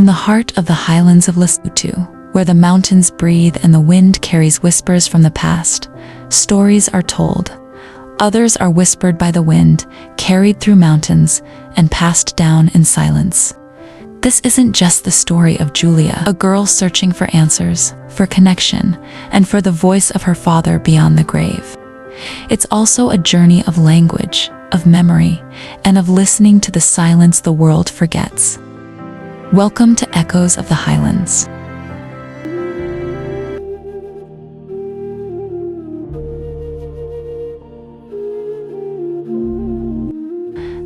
the heart of the Highlands of Lesotho, where the mountains breathe and the wind carries whispers from the past, stories are told. Others are whispered by the wind, carried through mountains, and passed down in silence. This isn't just the story of Julia, a girl searching for answers, for connection, and for the voice of her father beyond the grave. It's also a journey of language, of memory, and of listening to the silence the world forgets. Welcome to Echoes of the Highlands.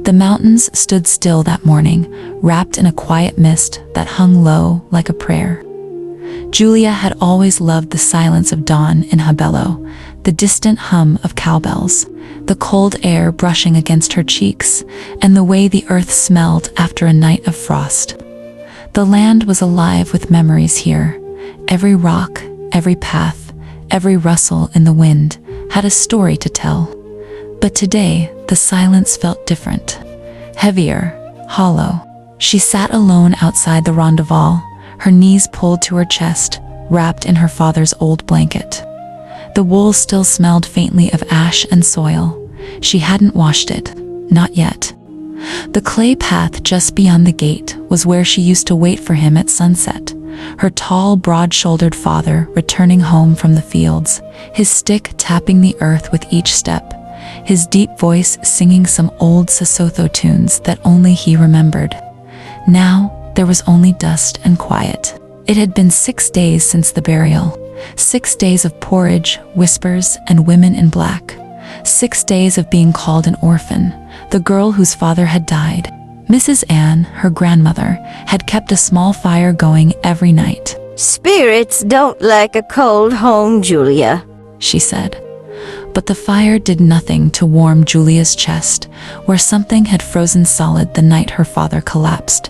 The mountains stood still that morning, wrapped in a quiet mist that hung low like a prayer. Julia had always loved the silence of dawn in Habelo, the distant hum of cowbells, the cold air brushing against her cheeks, and the way the earth smelled after a night of frost. The land was alive with memories here. Every rock, every path, every rustle in the wind had a story to tell. But today, the silence felt different. Heavier, hollow. She sat alone outside the rondavel, her knees pulled to her chest, wrapped in her father's old blanket. The wool still smelled faintly of ash and soil. She hadn't washed it, not yet. The clay path just beyond the gate was where she used to wait for him at sunset. Her tall, broad-shouldered father returning home from the fields, his stick tapping the earth with each step, his deep voice singing some old Lesotho tunes that only he remembered. Now, there was only dust and quiet. It had been 6 days since the burial. 6 days of porridge, whispers, and women in black. 6 days of being called an orphan, the girl whose father had died. Mrs. Ann, her grandmother, had kept a small fire going every night. "Spirits don't like a cold home, Julia," she said. But the fire did nothing to warm Julia's chest, where something had frozen solid the night her father collapsed.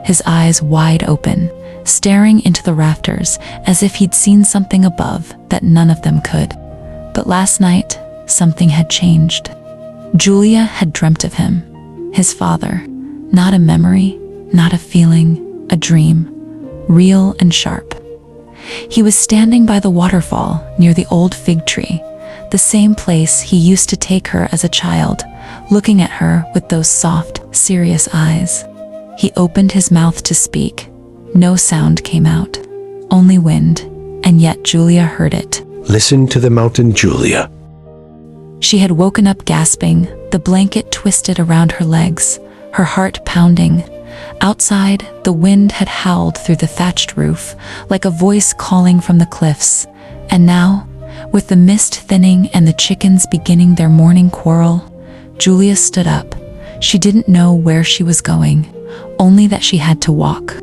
His eyes wide open, staring into the rafters as if he'd seen something above that none of them could. But last night, something had changed. Julia had dreamt of him, his father, not a memory, not a feeling, a dream, real and sharp. He was standing by the waterfall near the old fig tree, the same place he used to take her as a child, looking at her with those soft, serious eyes. He opened his mouth to speak. No sound came out, only wind, and yet Julia heard it. "Listen to the mountain, Julia." She had woken up gasping, the blanket twisted around her legs, her heart pounding. Outside, the wind had howled through the thatched roof, like a voice calling from the cliffs. And now, with the mist thinning and the chickens beginning their morning quarrel, Julia stood up. She didn't know where she was going, only that she had to walk.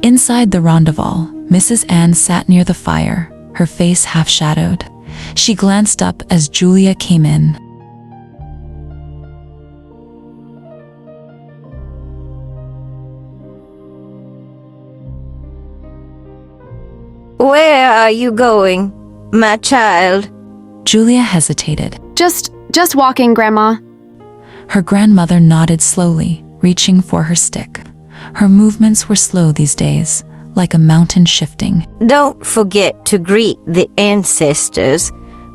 Inside the rondavel, Mrs. Ann sat near the fire, her face half-shadowed. She glanced up as Julia came in. "Where are you going, my child?" Julia hesitated. Just walking, Grandma." Her grandmother nodded slowly, reaching for her stick. Her movements were slow these days, like a mountain shifting. "Don't forget to greet the ancestors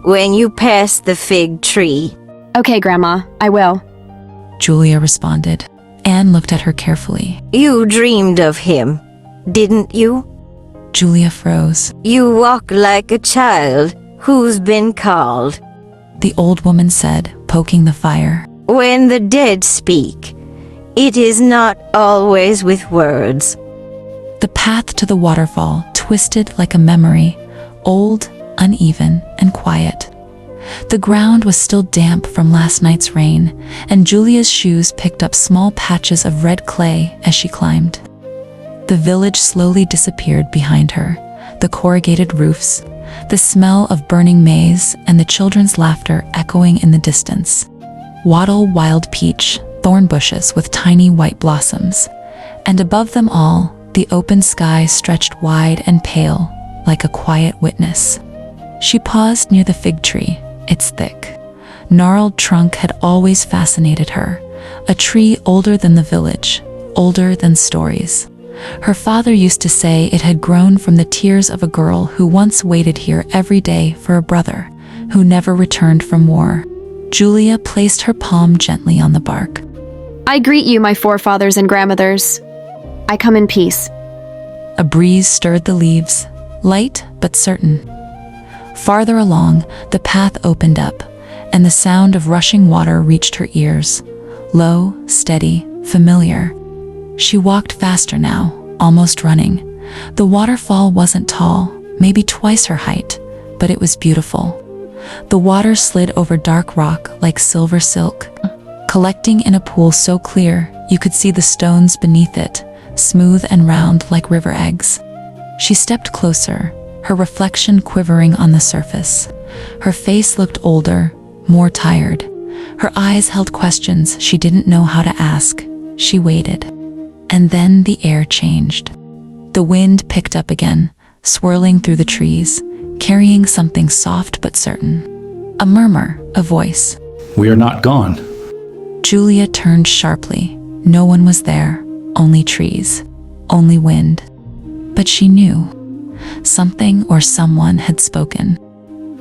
when you pass the fig tree." Okay, Grandma, I will. Julia responded. Anne looked at her carefully. "You dreamed of him, didn't you? Julia froze. You walk like a child who's been called. The old woman said, poking the fire. When the dead speak, it is not always with words." The path to the waterfall twisted like a memory, old, uneven, and quiet. The ground was still damp from last night's rain, and Julia's shoes picked up small patches of red clay as she climbed. The village slowly disappeared behind her, the corrugated roofs, the smell of burning maize, and the children's laughter echoing in the distance. Wattle wild peach, thorn bushes with tiny white blossoms, and above them all, the open sky stretched wide and pale, like a quiet witness. She paused near the fig tree. Its thick, gnarled trunk had always fascinated her, a tree older than the village, older than stories. Her father used to say it had grown from the tears of a girl who once waited here every day for a brother, who never returned from war. Julia placed her palm gently on the bark. I greet you, my forefathers and grandmothers. I come in peace. A breeze stirred the leaves, light but certain. Farther along, the path opened up, and the sound of rushing water reached her ears. Low, steady, familiar. She walked faster now, almost running. The waterfall wasn't tall, maybe twice her height, but it was beautiful. The water slid over dark rock like silver silk, collecting in a pool so clear you could see the stones beneath it, smooth and round like river eggs. She stepped closer, her reflection quivering on the surface. Her face looked older, more tired. Her eyes held questions she didn't know how to ask. She waited. And then the air changed. The wind picked up again, swirling through the trees, carrying something soft but certain. A murmur, a voice. We are not gone. Julia turned sharply. No one was there, only trees, only wind. But she knew. Something or someone had spoken.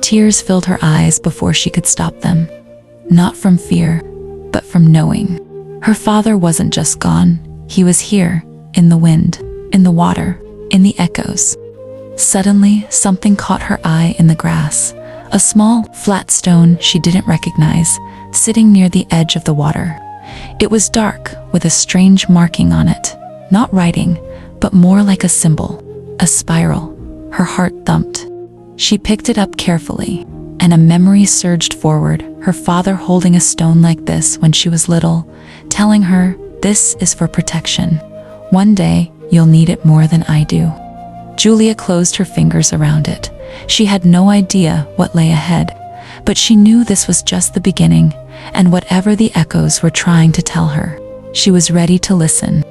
Tears filled her eyes before she could stop them. Not from fear, but from knowing. Her father wasn't just gone. He was here, in the wind, in the water, in the echoes. Suddenly, something caught her eye in the grass. A small, flat stone she didn't recognize, sitting near the edge of the water. It was dark, with a strange marking on it. Not writing, but more like a symbol, a spiral. Her heart thumped. She picked it up carefully, and a memory surged forward, her father holding a stone like this when she was little, telling her, "This is for protection. One day, you'll need it more than I do." Julia closed her fingers around it. She had no idea what lay ahead, but she knew this was just the beginning, and whatever the echoes were trying to tell her, she was ready to listen.